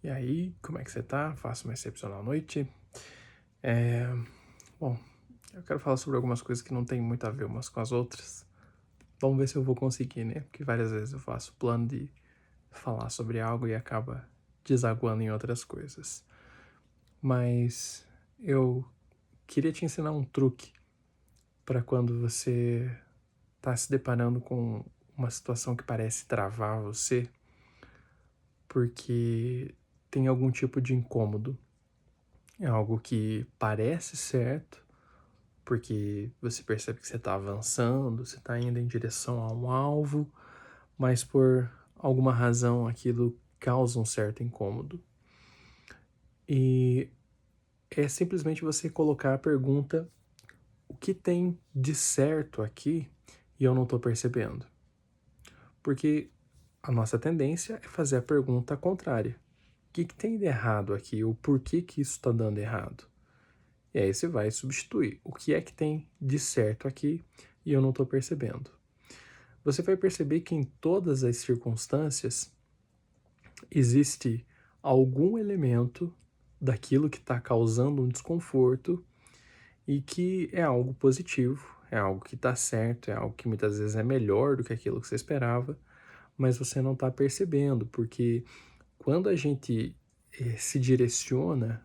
E aí, como é que você tá? Faça uma excepcional noite. É... Bom, eu quero falar sobre algumas coisas que não tem muito a ver umas com as outras. Vamos ver se eu vou conseguir, né? Porque várias vezes eu faço plano de falar sobre algo e acaba desaguando em outras coisas. Mas eu queria te ensinar um truque para quando você tá se deparando com uma situação que parece travar você, porque tem algum tipo de incômodo. É algo que parece certo, porque você percebe que você está avançando, você está indo em direção a um alvo, mas por alguma razão aquilo causa um certo incômodo. E é simplesmente você colocar a pergunta: o que tem de certo aqui e eu não estou percebendo? Porque a nossa tendência é fazer a pergunta contrária. O que tem de errado aqui? O porquê que isso está dando errado? E aí você vai substituir. O que é que tem de certo aqui e eu não estou percebendo? Você vai perceber que em todas as circunstâncias existe algum elemento daquilo que está causando um desconforto e que é algo positivo, é algo que está certo, é algo que muitas vezes é melhor do que aquilo que você esperava, mas você não está percebendo, porque quando a gente se direciona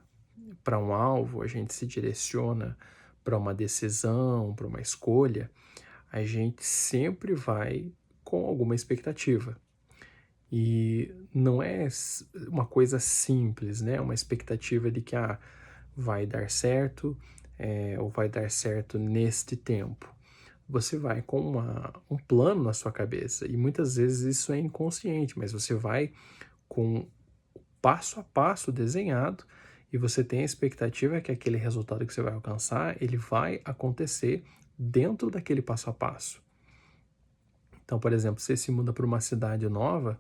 para um alvo, a gente se direciona para uma decisão, para uma escolha, a gente sempre vai com alguma expectativa. E não é uma coisa simples, né? Uma expectativa de que vai dar certo, ou vai dar certo neste tempo. Você vai com um plano na sua cabeça, e muitas vezes isso é inconsciente, mas você vai com passo a passo desenhado e você tem a expectativa que aquele resultado que você vai alcançar, ele vai acontecer dentro daquele passo a passo. Então, por exemplo, você se muda para uma cidade nova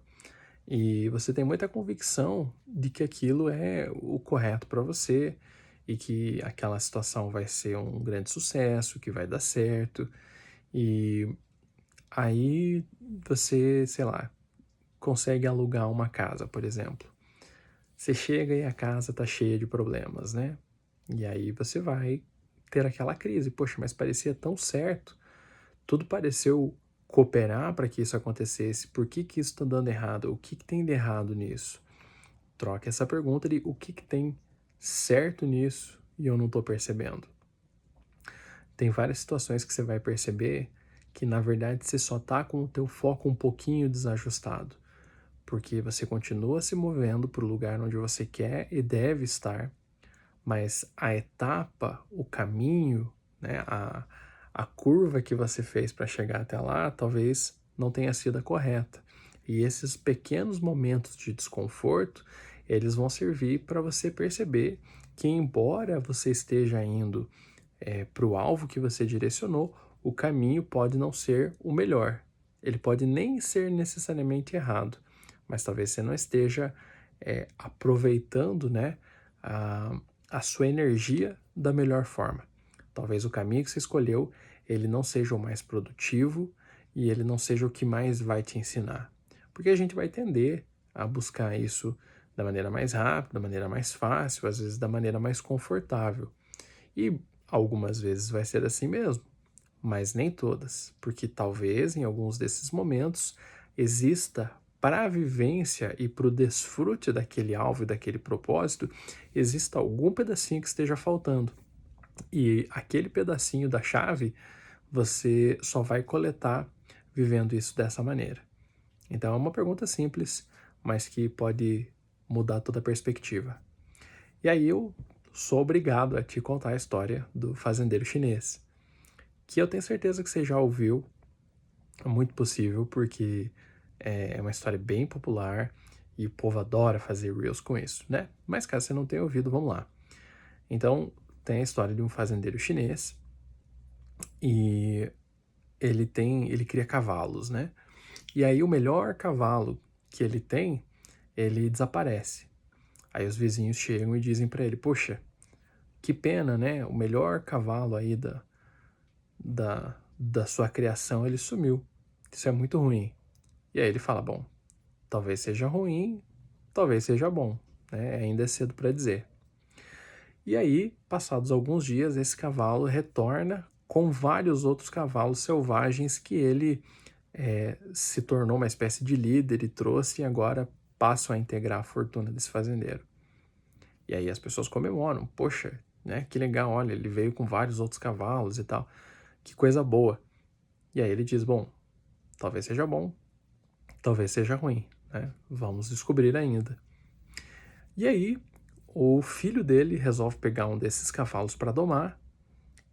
e você tem muita convicção de que aquilo é o correto para você e que aquela situação vai ser um grande sucesso, que vai dar certo. E aí você, sei lá, consegue alugar uma casa, por exemplo. Você chega e a casa tá cheia de problemas, né? E aí você vai ter aquela crise. Poxa, mas parecia tão certo. Tudo pareceu cooperar para que isso acontecesse. Por que que isso está dando errado? O que que tem de errado nisso? Troca essa pergunta de o que que tem certo nisso e eu não estou percebendo. Tem várias situações que você vai perceber que na verdade você só está com o teu foco um pouquinho desajustado, porque você continua se movendo para o lugar onde você quer e deve estar, mas a etapa, o caminho, né, a curva que você fez para chegar até lá, talvez não tenha sido a correta. E esses pequenos momentos de desconforto, eles vão servir para você perceber que, embora você esteja indo para o alvo que você direcionou, o caminho pode não ser o melhor. Ele pode nem ser necessariamente errado, mas talvez você não esteja aproveitando, né, a sua energia da melhor forma. Talvez o caminho que você escolheu, ele não seja o mais produtivo e ele não seja o que mais vai te ensinar. Porque a gente vai tender a buscar isso da maneira mais rápida, da maneira mais fácil, às vezes da maneira mais confortável. E algumas vezes vai ser assim mesmo, mas nem todas, porque talvez em alguns desses momentos exista para a vivência e para o desfrute daquele alvo e daquele propósito, exista algum pedacinho que esteja faltando. E aquele pedacinho da chave você só vai coletar vivendo isso dessa maneira. Então é uma pergunta simples, mas que pode mudar toda a perspectiva. E aí eu sou obrigado a te contar a história do fazendeiro chinês, que eu tenho certeza que você já ouviu, é muito possível, porque é uma história bem popular e o povo adora fazer reels com isso, né? Mas caso você não tenha ouvido, vamos lá. Então, tem a história de um fazendeiro chinês e ele cria cavalos, né? E aí o melhor cavalo que ele tem, ele desaparece. Aí os vizinhos chegam e dizem para ele: "Poxa, que pena, né? O melhor cavalo aí da sua criação, ele sumiu. Isso é muito ruim." E aí ele fala: "Bom, talvez seja ruim, talvez seja bom, né? Ainda é cedo para dizer. E aí, passados alguns dias, esse cavalo retorna com vários outros cavalos selvagens que ele se tornou uma espécie de líder e trouxe e agora passam a integrar a fortuna desse fazendeiro. E aí as pessoas comemoram, poxa, né, que legal, olha, ele veio com vários outros cavalos e tal, que coisa boa. E aí ele diz, bom, talvez seja bom, talvez seja ruim, né? Vamos descobrir ainda. E aí o filho dele resolve pegar um desses cavalos para domar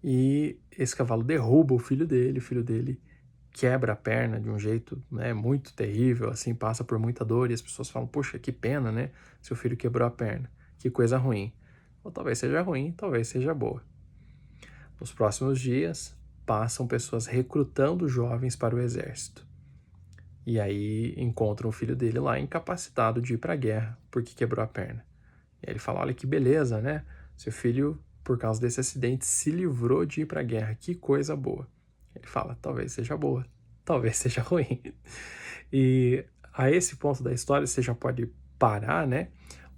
e esse cavalo derruba o filho dele quebra a perna de um jeito, né, muito terrível, assim, passa por muita dor e as pessoas falam, poxa, que pena, né, seu filho quebrou a perna, que coisa ruim. Ou talvez seja ruim, talvez seja boa. Nos próximos dias, passam pessoas recrutando jovens para o exército. E aí encontram o filho dele lá incapacitado de ir para a guerra porque quebrou a perna. E aí ele fala, olha que beleza, né, seu filho, por causa desse acidente, se livrou de ir para a guerra, que coisa boa. Ele fala, talvez seja boa, talvez seja ruim. E a esse ponto da história você já pode parar, né?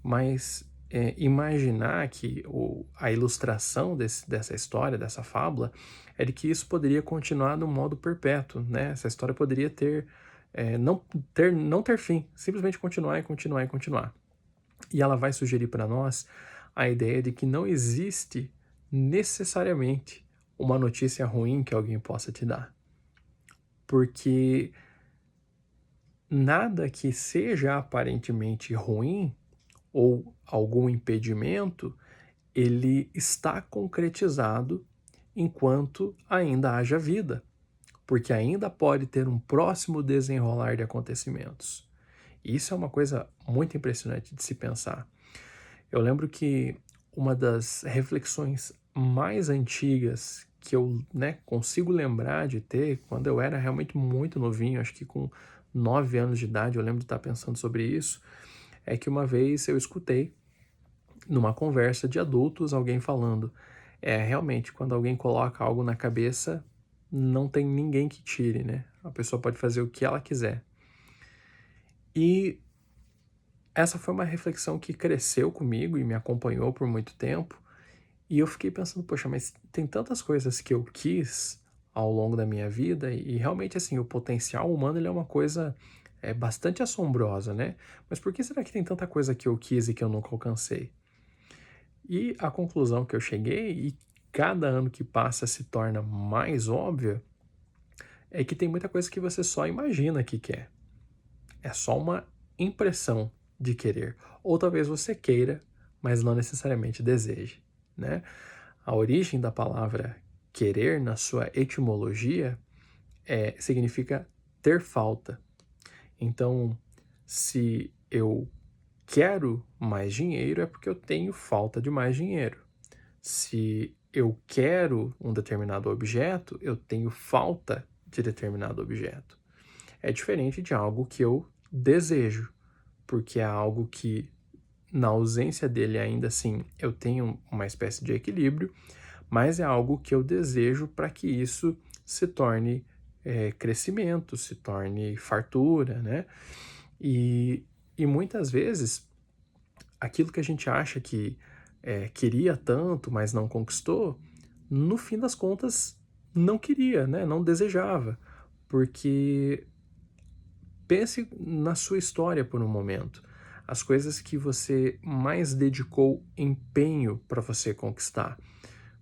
Mas imaginar que a ilustração dessa história, dessa fábula, é de que isso poderia continuar no modo perpétuo, né? Essa história poderia ter, não ter fim, simplesmente continuar e continuar e continuar. E ela vai sugerir para nós a ideia de que não existe necessariamente uma notícia ruim que alguém possa te dar. Porque nada que seja aparentemente ruim ou algum impedimento, ele está concretizado enquanto ainda haja vida, porque ainda pode ter um próximo desenrolar de acontecimentos. Isso é uma coisa muito impressionante de se pensar. Eu lembro que uma das reflexões mais antigas que eu, né, consigo lembrar de ter, quando eu era realmente muito novinho, acho que com 9 anos de idade, eu lembro de estar pensando sobre isso, é que uma vez eu escutei, numa conversa de adultos, alguém falando, realmente, quando alguém coloca algo na cabeça, não tem ninguém que tire, né? A pessoa pode fazer o que ela quiser. E essa foi uma reflexão que cresceu comigo e me acompanhou por muito tempo. E eu fiquei pensando, poxa, mas tem tantas coisas que eu quis ao longo da minha vida e realmente, assim, o potencial humano ele é uma coisa bastante assombrosa, né? Mas por que será que tem tanta coisa que eu quis e que eu nunca alcancei? E a conclusão que eu cheguei, e cada ano que passa se torna mais óbvia, é que tem muita coisa que você só imagina que quer. É só uma impressão de querer. Ou talvez você queira, mas não necessariamente deseje, né? A origem da palavra querer, na sua etimologia, significa ter falta. Então, se eu quero mais dinheiro, é porque eu tenho falta de mais dinheiro. Se eu quero um determinado objeto, eu tenho falta de determinado objeto. É diferente de algo que eu desejo, porque é algo que, na ausência dele, ainda assim, eu tenho uma espécie de equilíbrio, mas é algo que eu desejo para que isso se torne crescimento, se torne fartura, né? E muitas vezes, aquilo que a gente acha que queria tanto, mas não conquistou, no fim das contas, não queria, né? Não desejava, porque pense na sua história por um momento. As coisas que você mais dedicou empenho para você conquistar.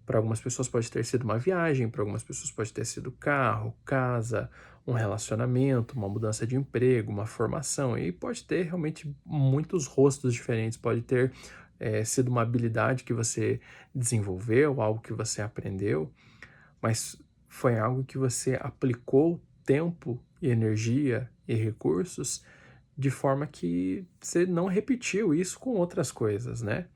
Para algumas pessoas pode ter sido uma viagem, para algumas pessoas pode ter sido carro, casa, um relacionamento, uma mudança de emprego, uma formação. E pode ter realmente muitos rostos diferentes. Pode ter sido uma habilidade que você desenvolveu, algo que você aprendeu, mas foi algo que você aplicou tempo e energia e recursos de forma que você não repetiu isso com outras coisas, né?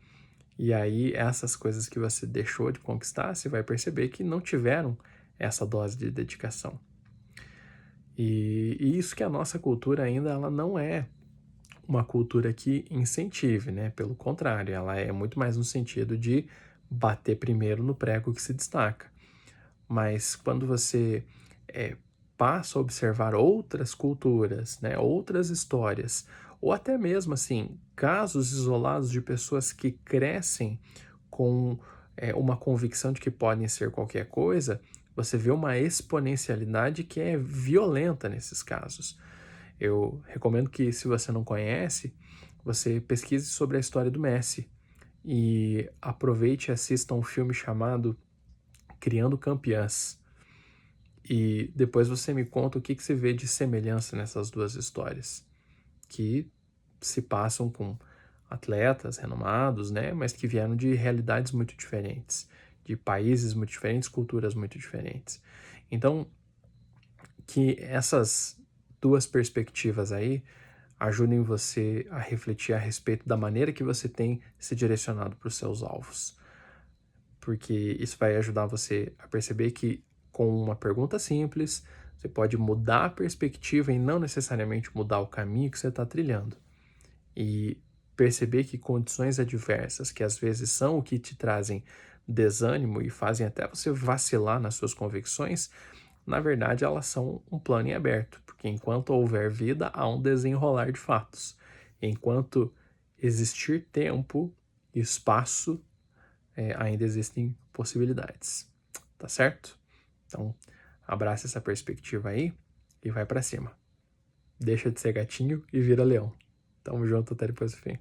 E aí, essas coisas que você deixou de conquistar, você vai perceber que não tiveram essa dose de dedicação. E isso que a nossa cultura ainda ela não é uma cultura que incentive, né? Pelo contrário, ela é muito mais no sentido de bater primeiro no prego que se destaca. Mas quando você passa a observar outras culturas, né? Outras histórias, Ou até mesmo, assim, casos isolados de pessoas que crescem com uma convicção de que podem ser qualquer coisa, você vê uma exponencialidade que é violenta nesses casos. Eu recomendo que, se você não conhece, você pesquise sobre a história do Messi e aproveite e assista um filme chamado Criando Campeãs. E depois você me conta o que você vê de semelhança nessas duas histórias, que se passam com atletas renomados, né, mas que vieram de realidades muito diferentes, de países muito diferentes, culturas muito diferentes. Então, que essas duas perspectivas aí ajudem você a refletir a respeito da maneira que você tem se direcionado para os seus alvos. Porque isso vai ajudar você a perceber que, com uma pergunta simples, você pode mudar a perspectiva e não necessariamente mudar o caminho que você está trilhando. E perceber que condições adversas, que às vezes são o que te trazem desânimo e fazem até você vacilar nas suas convicções, na verdade elas são um plano em aberto, porque enquanto houver vida, há um desenrolar de fatos. Enquanto existir tempo e espaço, ainda existem possibilidades, tá certo? Então, abraça essa perspectiva aí e vai pra cima. Deixa de ser gatinho e vira leão. Tamo junto até depois do fim.